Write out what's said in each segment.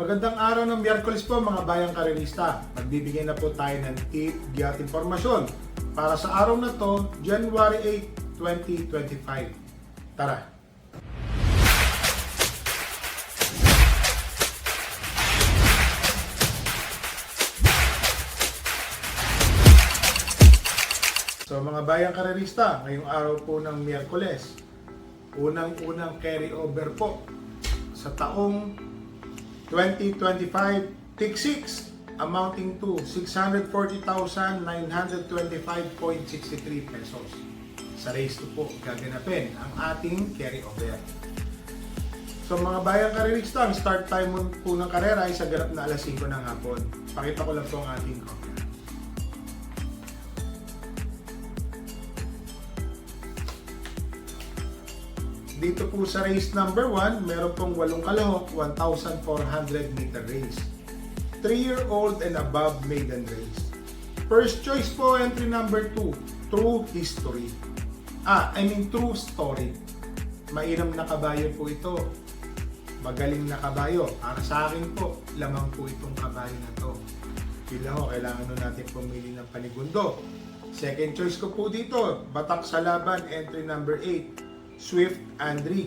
Magandang araw ng Miyerkules po mga bayang karerista. Magbibigay na po tayo ng tip, giya at impormasyon para sa araw na to, January 8, 2025. Tara! So mga bayang karerista, ngayong araw po ng Miyerkules, unang-unang carry over po sa taong 2025 Tick 6 amounting to 640,925.63 pesos. Sa race 2 po gaganapin ang ating carry over. So mga bayang karerista, ang start time po ng karera ay sa ganap na alas 5 ng hapon. Pakita ko lang po ang ating cover. Dito po sa race number 1, meron pong 8 kalahok, 1,400 meter race. 3-year-old and above maiden race. First choice po, entry number 2, True History. True Story. Mainam na kabayo po ito. Magaling na kabayo. Para sa akin po, lamang po itong kabayo na to. Pila ho, kailangan nun natin pumili ng panigundo. Second choice ko po dito, Batak sa Laban, entry number 8, Swift Andri.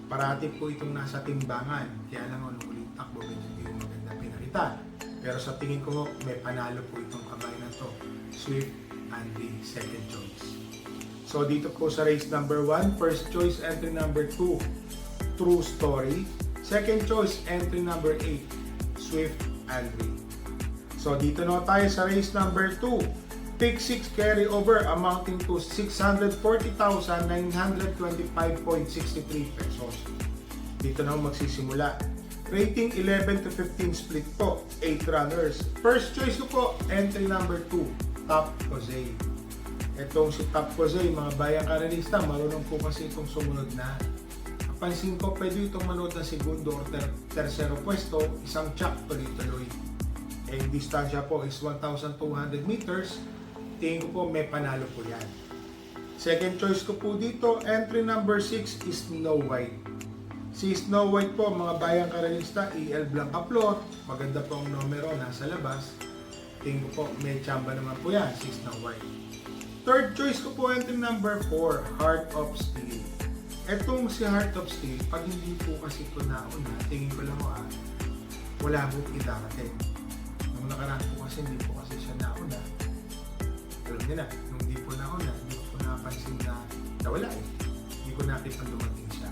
Parati po itong nasa timbangan. Kaya lang nung ulit takbo, hindi yung maganda pinakita. Pero sa tingin ko, may panalo po itong kabayo na to. Swift Andri, second choice. So dito po sa race number 1, first choice entry number 2, True Story. Second choice entry number 8, Swift Andri. So dito na tayo sa race number 2. Pick 6 carry over amounting to 640,925.63 pesos. Dito na magsisimula. Rating 11 to 15 split po, 8 runners. First choice ko po, entry number 2, Top Jose. Itong si Top Jose, mga bayang karerista, marunong po kasi itong sumunod na. Napansin ko, pwede itong manood na segundo o tersero pwesto, isang chak tuloy-tuloy. Ang distansya po is 1,200 meters. Tingin ko po may panalo po yan. Second choice ko po dito, entry number 6 is Snow White. Si Snow White po, mga bayang karerista, EL Blanca Plot. Maganda po ang numero, nasa labas. Tingin ko po may tsamba naman po yan, si Snow White. Third choice ko po, entry number 4, Heart of Steel. Etong si Heart of Steel, pag hindi po kasi ito nauna, tingin ko lang wala po idarating. Nung nakaraan po kasi, hindi po kasi siya nauna. Alam niyo na, nung hindi po nauna, hindi ko napansin na nawala eh. Hindi ko nakita dumating siya.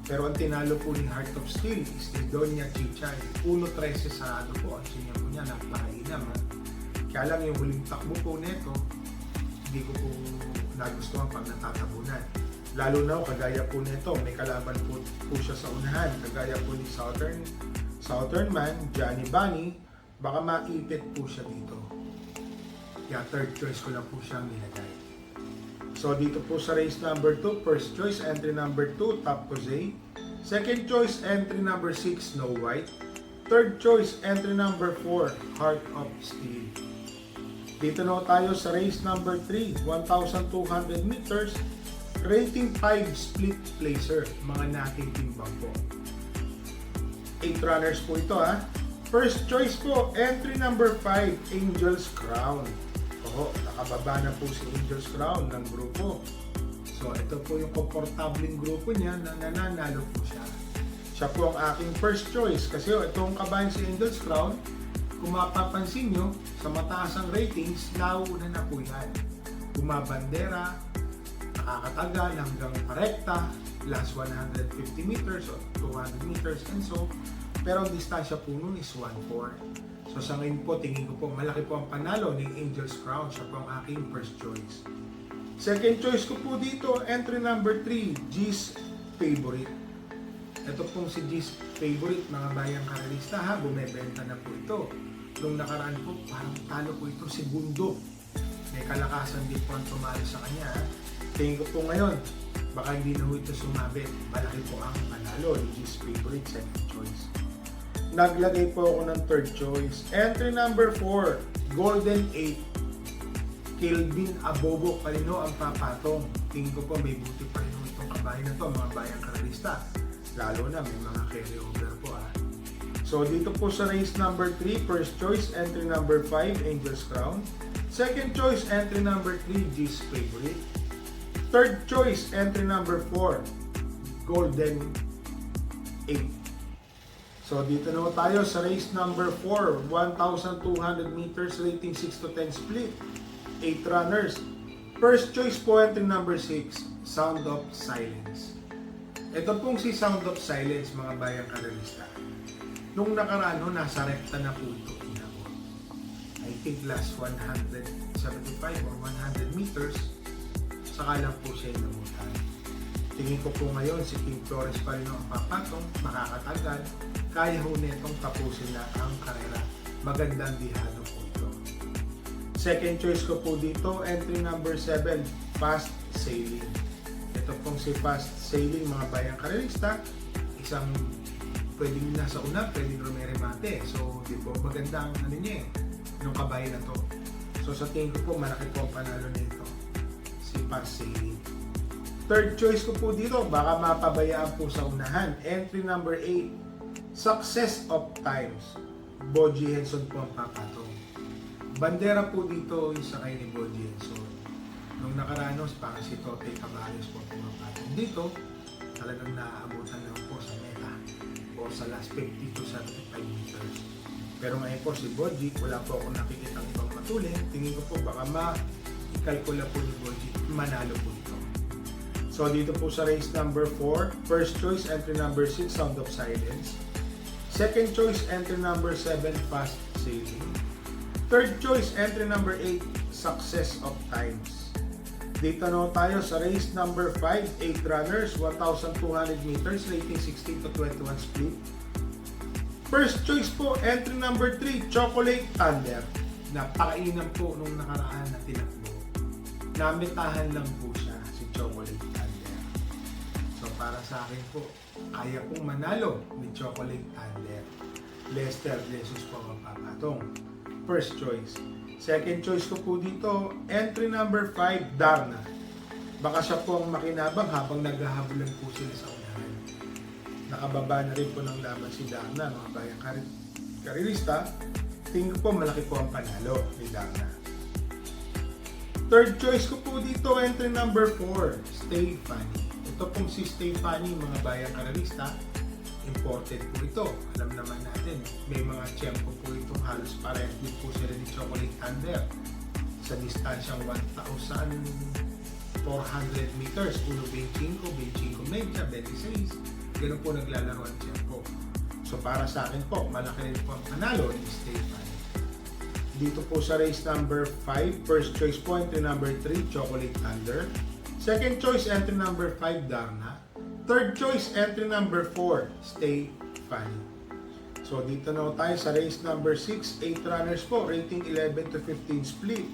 Pero ang tinalo po ni Heart of Steel is ni Doña Chichay. 1-13 sarado po. Ang sinya po niya, napakainam. Kaya lang yung huling takbo po nito, hindi ko po nagustuhan pag natatabunan. Lalo na kagaya po nito, may kalaban po siya sa unahan. Kagaya po ni Southern Man, Johnny Bunny, baka maipit po siya dito. Kaya third choice ko lang po siyang nilagay. So dito po sa race number 2, first choice entry number 2, Top Jose. Second choice entry number 6, Snow White. Third choice entry number 4, Heart of Steel. Dito na tayo sa race number 3, 1,200 meters. Rating 5 split placer, mga nating timbang po. 8 runners po ito ha. First choice po, entry number 5, Angel's Crown. Nakababa na po si Angel's Crown ng grupo. So ito po yung komportabling grupo niya na nananalo po siya. Siya po ang aking first choice kasi itong kabayan si Angel's Crown, kung mapapansin nyo, sa mataas ang ratings, nauna na po yan. Bumabandera, nakakatagal hanggang parekta, last 150 meters or 200 meters and so. Pero ang distansya po nun is 1-4. So sa ngayon po, tingin ko po, malaki po ang panalo ni Angel's Crown. Siya po ang aking first choice. Second choice ko po dito, entry number 3, G's Favorite. Ito pong si G's Favorite, mga bayang karerista ha, bumebenta na po ito. Nung nakaraan po, parang talo po ito, segundo. May kalakasan din po ang tumalo sa kanya ha. Tingin ko po ngayon, baka hindi na po ito sumabit. Malaki po ang panalo ni G's Favorite, second choice. Naglagay po ako ng third choice. Entry number 4, Golden 8. Kelvin Abobo Palino ang papatong. Tingin ko po may buti pa rin itong kabayan na to, mga bayang karerista. Lalo na may mga carry over po So dito po sa race number 3, first choice, entry number 5, Angel's Crown. Second choice, entry number 3, G's Favorite. Third choice, entry number 4, Golden 8. So dito na tayo sa race number 4, 1,200 meters, rating 6 to 10 split, 8 runners. First choice po, entry number 6, Sound of Silence. Ito pong si Sound of Silence, mga bayang analista. Nung nakaraan, nasa rekta na po ito. I think last 175 or 100 meters, saka lang po siya inabutan. Tingin ko po ngayon, si King Flores pa rin ang papatong, makakatagal, kaya ho netong tapusin na ang karera. Magandang dihado po ito. Second choice ko po dito, entry number 7, Fast Sailing. Ito pong si Fast Sailing, mga bayang karerista, isang pwedeng nasa una, pwedeng rumere-mate. So, di po, magandang ano niya yung kabayo na to. So, sa tingin ko po, malaki po ang panalo nito, si Fast Sailing. Third choice ko po dito, baka mapabayaan po sa unahan. Entry number 8, Success of Times. Boji Henson po ang papatong. Bandera po dito yung sakay ni Boji Henson. Nung nakaranos, parang si Tote Caballos po pumapatong dito. Talagang naaabutan lang po sa meta o sa last 50 to 75 meters. Pero ngayon po si Boji, wala po akong nakikita ibang matulin. Tingin ko po baka ma-ikalkula po ni Boji, manalo po ito. So dito po sa race number 4, first choice, entry number 6, Sound of Silence. Second choice, entry number 7, Fast Sailing. Third choice, entry number 8, Success of Times. Dito na tayo sa race number 5, 8 runners, 1,200 meters, rating 16 to 21 split. First choice po, entry number 3, Chocolate Thunder. Napakainam po nung nakaraan na tinakbo. Namitahan lang po siya, si Chocolate Thunder. So para sa akin po, kaya pong manalo ni Chocolate Thunder. Lester Jesus po ang papatong. First choice. Second choice ko po dito, entry number 5, Darna. Baka siya po ang makinabang habang naghahabulan po sila sa unahan. Nakababa na rin po ng laban si Darna, mga bayang karirista. Tingin ko po malaki po ang panalo ni Darna. Third choice ko po dito, entry number 4, Stay Funny. Ito pong si Stay Funny, mga bayang karirista. Imported po ito. Alam naman natin, may mga tiyempo po itong halos parehas din po sila ni Chocolate Thunder. Sa distansyang 1,400 meters, 1.25, 25 media, 26. Ganun po naglalaro ang tiyempo. So para sa akin po, malaki rin po ang panalo ni Stay Funny. Dito po sa race number 5, first choice po, entry number 3, Chocolate Thunder. Second choice, entry number 5, Darna. Third choice, entry number 4, Stay Funny. So dito na tayo sa race number 6, 8 runners po, rating 11 to 15 split.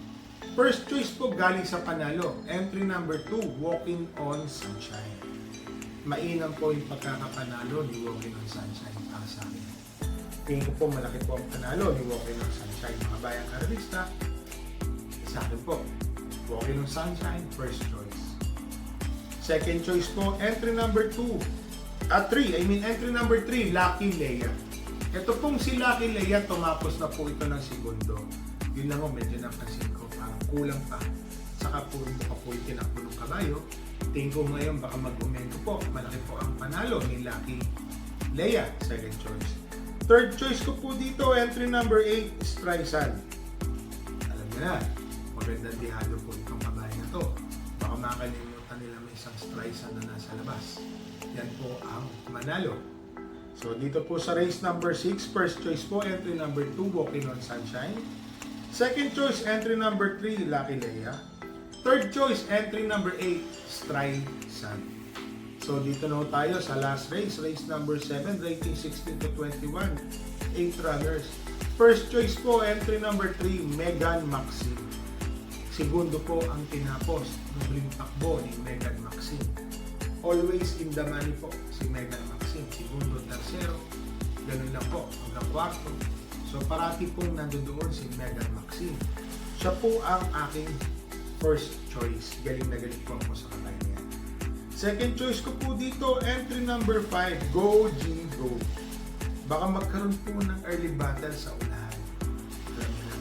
First choice po galing sa panalo, entry number 2, Walking on Sunshine. Mainam po yung pagkakapanalo ni Walking on Sunshine para sa akin. Tingin ko po malaki po ang panalo ni Walking on Sunshine, mga bayang karirista. Sa akin po, Walking on Sunshine, first choice. Second choice po, entry number 3, entry number 3, Lucky Leia. Ito pong si Lucky Leia, tumapos na po ito ng segundo. Yun lang po, medyo napansin ko, parang kulang pa. Saka po yung tinakbo ng kabayo. Tingin ko ngayon, baka mag-umento po. Malaki po ang panalo ni Lucky Leia, second choice. Third choice ko po dito, entry number 8, Streisand. Alam niyo na, magandang dihado po itong kabayo na to. Baka makalimutan nila may isang Streisand na nasa labas. Yan po ang manalo. So dito po sa race number 6, first choice po, entry number 2, Walking on Sunshine. Second choice, entry number 3, Lucky Leia. Third choice, entry number 8, Streisand. So dito na tayo sa last race, race number 7, rating 16 to 21, 8 runners. First choice po, entry number 3, Megan Maxine. Segundo po ang tinapos ng huling takbo ni Megan Maxine. Always in the money po si Megan Maxine. Segundo, tersero, ganun lang po, hanggang kwarto. So parati pong nandoon si Megan Maxine. Siya po ang aking first choice. Galing na galing po ako sa kamay niya. Second choice ko po dito, entry number 5, Go G Go. baka magkaroon po ng early battle sa unahan. Alam niyo na.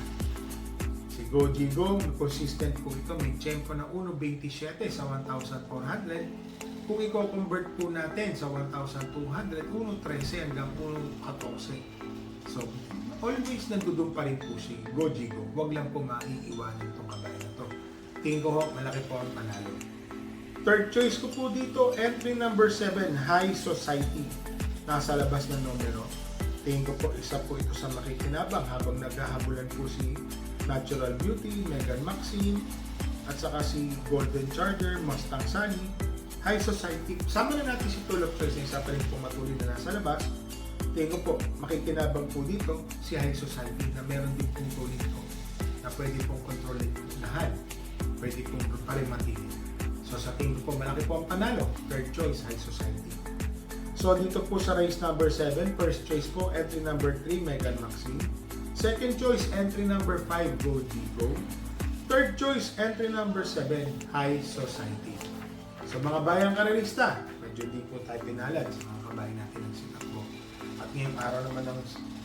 Si Goji Go, consistent po ito. May tempo na 1.27 sa 1,400. Kung i-convert po natin sa 1,200, 1.13 hanggang 1.14. So, always nandudun pa rin po si Goji Go. Huwag lang po maiiwanan itong kabayan na to. Tingin ko ho, malaki po ang panalo. Third choice ko po dito, entry number 7, High Society. Nasa labas ng numero. Tingin ko po, isa po ito sa makikinabang habang naghahabulan po si Natural Beauty, Megan Maxine, at saka si Golden Charger, Mustang Sunny, High Society. Sama na natin si Tool of Choice na isa pa rin po matuloy na nasa labas. Tingin ko po, makikinabang po dito si High Society na meron din pong tuloy ito na pwede pong kontrolin lahat. Pwede pong parimatigin. So sa tingin ko po, malaki po ang panalo. Third choice, High Society. So dito po sa race number 7, first choice po, entry number 3, Megan Maxine. Second choice, entry number 5, Goji Go. Third choice, entry number 7, High Society. So mga bayang karerista, medyo di po tayo pinalad sa mga kabayan natin ng sitakbo. At ngayong araw naman ng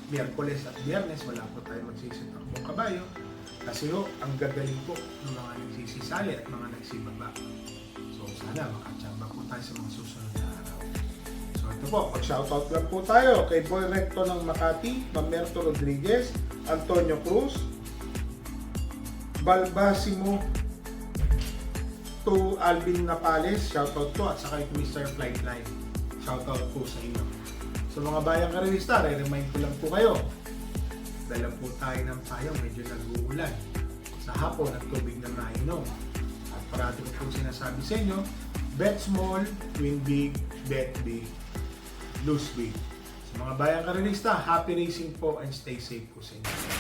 Miyerkules at Biyernes, wala po tayo magsisitakbong kabayo. Kasi ho, ang gagaling po ng mga nagsisisali at mga nagsibaba. So sana makachamba po tayo sa mga susunod na araw. So ito po, mag-shoutout lang po tayo kay Boy Recto ng Makati, Mamerto Rodriguez, Antonio Cruz, Balbasimo to Alvin Napales, shoutout po, at saka ito Mr. Flightline, shoutout po sa inyo. So mga bayang karerista, re-remind ko lang po kayo, dala po tayo ng payong, medyo nag-uulan. Sa hapon at tubig na mainom. At parati ko po sinasabi sa inyo, bet small, win big, bet big, lose big. So mga bayang karerista, happy racing po and stay safe po sa inyo.